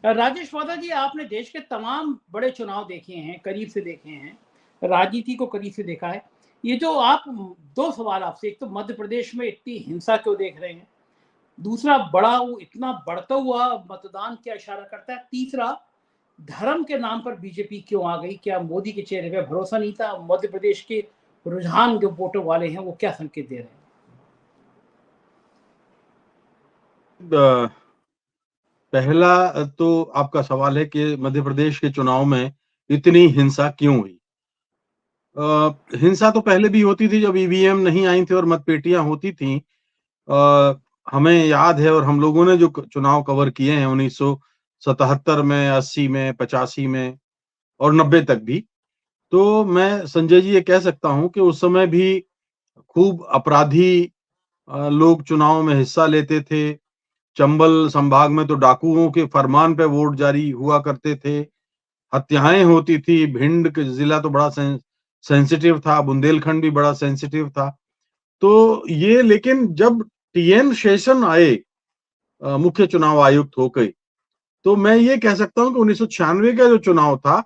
राजेश वादा जी, आपने देश के तमाम बड़े चुनाव देखे हैं, करीब से देखे हैं, राजनीति को करीब से देखा है। ये जो आप 2 सवाल आपसे, एक तो मध्य प्रदेश में इतनी हिंसा क्यों देख रहे हैं? दूसरा, बड़ा वो इतना बढ़ता हुआ मतदान क्या इशारा करता है? तीसरा, धर्म के नाम पर बीजेपी क्यों आ गई? क्या मोदी के चेहरे पे भरोसा नहीं था? मध्य प्रदेश के रुझान जो वोटर वाले हैं, वो क्या संकेत दे रहे हैं? पहला तो आपका सवाल है कि मध्य प्रदेश के चुनाव में इतनी हिंसा क्यों हुई। हिंसा तो पहले भी होती थी जब ईवीएम नहीं आई थी और मतपेटियां होती थी। हमें याद है और हम लोगों ने जो चुनाव कवर किए हैं 1977 में, 80 में, 85 में और 90 तक भी, तो मैं संजय जी ये कह सकता हूं कि उस समय भी खूब अपराधी लोग चुनाव में हिस्सा लेते थे। चंबल संभाग में तो डाकुओं के फरमान पे वोट जारी हुआ करते थे, हत्याएं होती थी। भिंड के जिला तो बड़ा सेंसिटिव था, बुंदेलखंड भी बड़ा सेंसिटिव था। तो ये, लेकिन जब टीएन शेषन आए मुख्य चुनाव आयुक्त होकर, तो मैं ये कह सकता हूं कि 1996 का जो चुनाव था,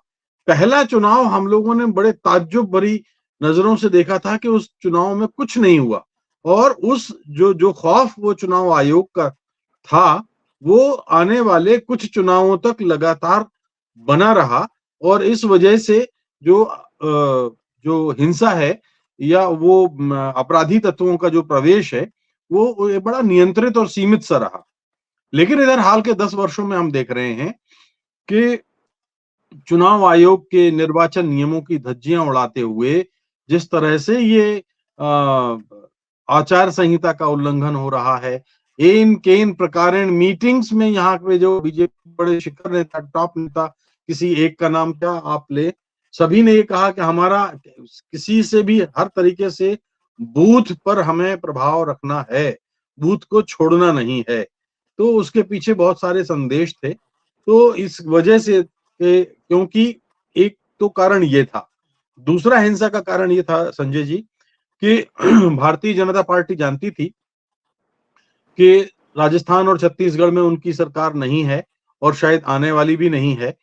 पहला चुनाव हम लोगों ने बड़े ताज्जुब भरी नजरों से देखा था कि उस चुनाव में कुछ नहीं हुआ। और उस जो जो खौफ वो चुनाव आयोग का था, वो आने वाले कुछ चुनावों तक लगातार बना रहा। और इस वजह से जो हिंसा है या वो अपराधी तत्वों का जो प्रवेश है, वो बड़ा नियंत्रित और सीमित सा रहा। लेकिन इधर हाल के 10 वर्षों में हम देख रहे हैं कि चुनाव आयोग के निर्वाचन नियमों की धज्जियां उड़ाते हुए जिस तरह से ये आचार संहिता का उल्लंघन हो रहा है, इन केन प्रकारेण मीटिंग्स में यहाँ पे जो बीजेपी बड़े शिखर नेता, टॉप नेता, किसी एक का नाम क्या आप ले, सभी ने ये कहा कि हमारा किसी से भी हर तरीके से बूथ पर हमें प्रभाव रखना है, बूथ को छोड़ना नहीं है। तो उसके पीछे बहुत सारे संदेश थे। तो इस वजह से क्योंकि एक तो कारण ये था, दूसरा हिंसा का कारण ये था संजय जी कि भारतीय जनता पार्टी जानती थी कि राजस्थान और छत्तीसगढ़ में उनकी सरकार नहीं है और शायद आने वाली भी नहीं है।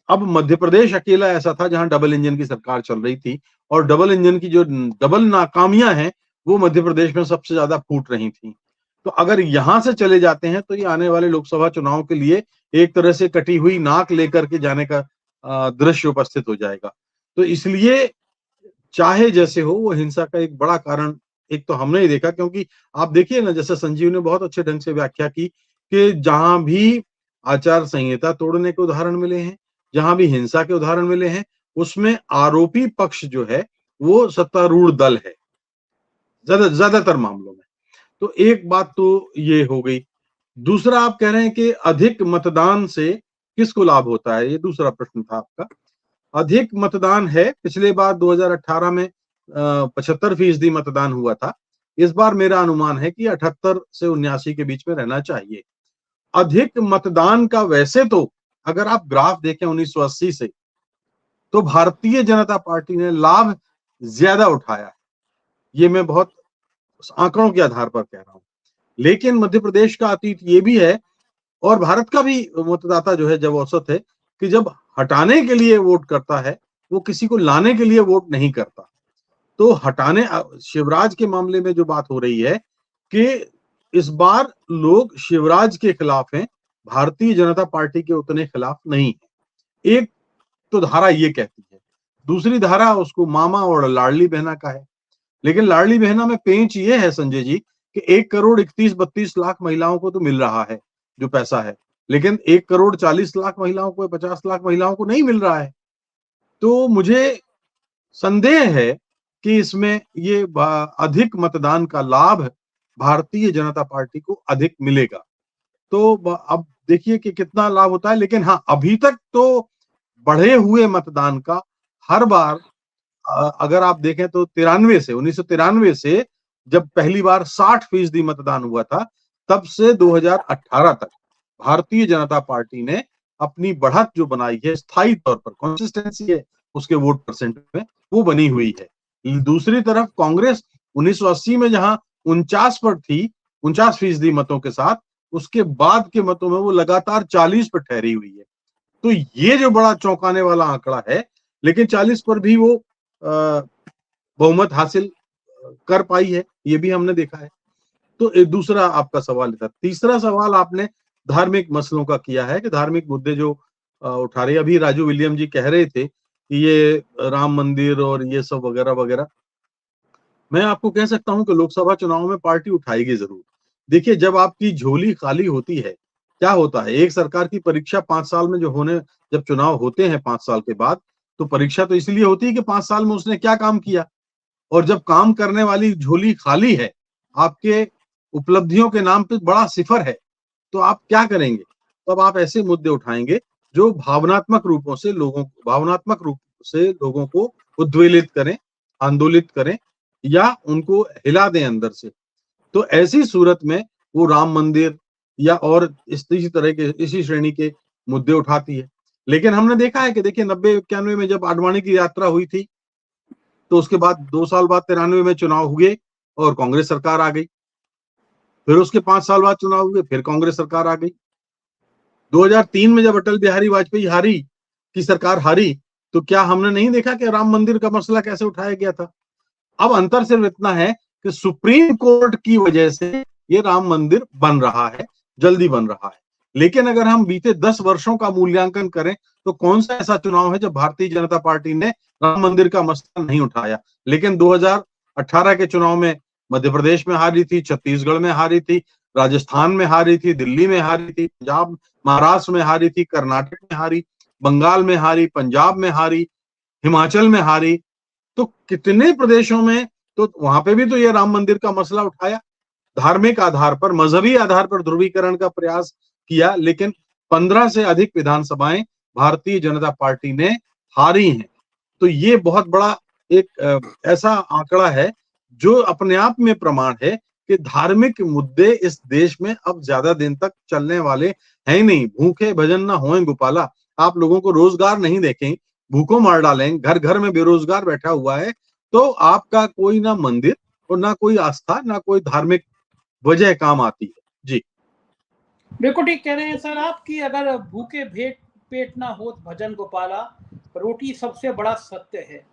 अब मध्य प्रदेश अकेला ऐसा था जहां डबल इंजन की सरकार चल रही थी, और डबल इंजन की जो डबल नाकामियां हैं वो मध्य प्रदेश में सबसे ज्यादा फूट रही थी। तो अगर यहां से चले जाते हैं तो ये आने वाले लोकसभा चुनाव के लिए एक तरह से कटी हुई नाक लेकर के जाने का दृश्य उपस्थित हो जाएगा। तो इसलिए चाहे जैसे हो, वो हिंसा का एक बड़ा कारण एक तो हमने ही देखा। क्योंकि आप देखिए ना, जैसे संजीव ने बहुत अच्छे ढंग से व्याख्या की कि जहां भी आचार संहिता तोड़ने के उदाहरण मिले हैं, जहां भी हिंसा के उदाहरण मिले हैं, उसमें आरोपी पक्ष जो है वो सत्तारूढ़ दल है ज्यादातर मामलों में। तो एक बात तो ये हो गई। दूसरा, आप कह रहे हैं कि अधिक मतदान से किसको लाभ होता है, ये दूसरा प्रश्न था आपका। अधिक मतदान है, पिछले बार 2018 में 75% मतदान हुआ था। इस बार मेरा अनुमान है कि 78 से 79 के बीच में रहना चाहिए। अधिक मतदान का वैसे तो अगर आप ग्राफ देखें 1980 से, तो भारतीय जनता पार्टी ने लाभ ज्यादा उठाया है। ये मैं बहुत आंकड़ों के आधार पर कह रहा हूं। लेकिन मध्य प्रदेश का अतीत ये भी है, और भारत का भी मतदाता जो है जब औसत है, कि जब हटाने के लिए वोट करता है, वो किसी को लाने के लिए वोट नहीं करता। तो हटाने, शिवराज के मामले में जो बात हो रही है कि इस बार लोग शिवराज के खिलाफ हैं, भारतीय जनता पार्टी के उतने खिलाफ नहीं है। एक तो धारा ये कहती है, दूसरी धारा उसको मामा और लाडली बहना का है। लेकिन लाडली बहना में पेंच ये है संजय जी कि 1 करोड़ 31-32 लाख महिलाओं को तो मिल रहा है जो पैसा है, लेकिन 1 करोड़ 40 लाख महिलाओं को, 50 लाख महिलाओं को नहीं मिल रहा है। तो मुझे संदेह है कि इसमें ये अधिक मतदान का लाभ भारतीय जनता पार्टी को अधिक मिलेगा। तो अब देखिए कि कितना लाभ होता है। लेकिन हाँ, अभी तक तो बढ़े हुए मतदान का हर बार अगर आप देखें तो 1993 से जब पहली बार 60% मतदान हुआ था, तब से 2018 तक भारतीय जनता पार्टी ने अपनी बढ़त जो बनाई है, स्थायी तौर पर कंसिस्टेंसी है उसके वोट परसेंट में, वो बनी हुई है। दूसरी तरफ कांग्रेस 1980 में जहां 49 पर थी, 49% मतों के साथ, उसके बाद के मतों में वो लगातार 40 पर ठहरी हुई है। तो ये जो बड़ा चौंकाने वाला आंकड़ा है, लेकिन 40 पर भी वो बहुमत हासिल कर पाई है, ये भी हमने देखा है। तो एक दूसरा आपका सवाल था। तीसरा सवाल आपने धार्मिक मसलों का किया है कि धार्मिक मुद्दे जो उठा रहे, अभी राजू विलियम जी कह रहे थे कि ये राम मंदिर और ये सब वगैरह वगैरह। मैं आपको कह सकता हूं कि लोकसभा चुनाव में पार्टी उठाएगी जरूर। देखिए, जब आपकी झोली खाली होती है, क्या होता है, एक सरकार की परीक्षा 5 साल में जब चुनाव होते हैं 5 साल के बाद, तो परीक्षा तो इसलिए होती है कि 5 साल में उसने क्या काम किया। और जब काम करने वाली झोली खाली है, आपके उपलब्धियों के नाम पे बड़ा सिफर है, तो आप क्या करेंगे? तब आप ऐसे मुद्दे उठाएंगे जो भावनात्मक रूप से लोगों को उद्वेलित करें, आंदोलित करें या उनको हिला दें अंदर से। तो ऐसी सूरत में वो राम मंदिर या और इसी तरह के इसी श्रेणी के मुद्दे उठाती है। लेकिन हमने देखा है कि देखिए 90-91 में जब आडवाणी की यात्रा हुई थी, तो उसके बाद 2 साल बाद 93 में चुनाव हुए और कांग्रेस सरकार आ गई। फिर उसके 5 साल बाद चुनाव हुए, फिर कांग्रेस सरकार आ गई। 2003 में जब अटल बिहारी वाजपेयी की सरकार हारी, तो क्या हमने नहीं देखा कि राम मंदिर का मसला कैसे उठाया गया था? अब अंतर सिर्फ इतना है कि सुप्रीम कोर्ट की वजह से ये राम मंदिर बन रहा है, जल्दी बन रहा है। लेकिन अगर हम बीते 10 वर्षों का मूल्यांकन करें, तो कौन सा ऐसा चुनाव है जब भारतीय जनता पार्टी ने राम मंदिर का मसला नहीं उठाया? लेकिन 2018 के चुनाव में मध्य प्रदेश में हारी थी, छत्तीसगढ़ में हारी थी, राजस्थान में हारी थी, दिल्ली में हारी थी, पंजाब महाराष्ट्र में हारी थी, कर्नाटक में हारी, बंगाल में हारी, पंजाब में हारी, हिमाचल में हारी। तो कितने प्रदेशों में, तो वहां पे भी तो ये राम मंदिर का मसला उठाया, धार्मिक आधार पर, मजहबी आधार पर ध्रुवीकरण का प्रयास किया, लेकिन 15 से अधिक विधानसभाएं भारतीय जनता पार्टी ने हारी हैं। तो ये बहुत बड़ा एक ऐसा आंकड़ा है जो अपने आप में प्रमाण है कि धार्मिक मुद्दे इस देश में अब ज्यादा दिन तक चलने वाले हैं नहीं। भूखे भजन ना होए गोपाला, आप लोगों को रोजगार नहीं देखें, भूखों मार डालें, घर घर में बेरोजगार बैठा हुआ है, तो आपका कोई ना मंदिर और ना कोई आस्था, ना कोई धार्मिक वजह काम आती है। जी बिल्कुल ठीक कह रहे हैं सर आप कि अगर भूखे भेट पेट ना हो भजन गोपाला, रोटी सबसे बड़ा सत्य है।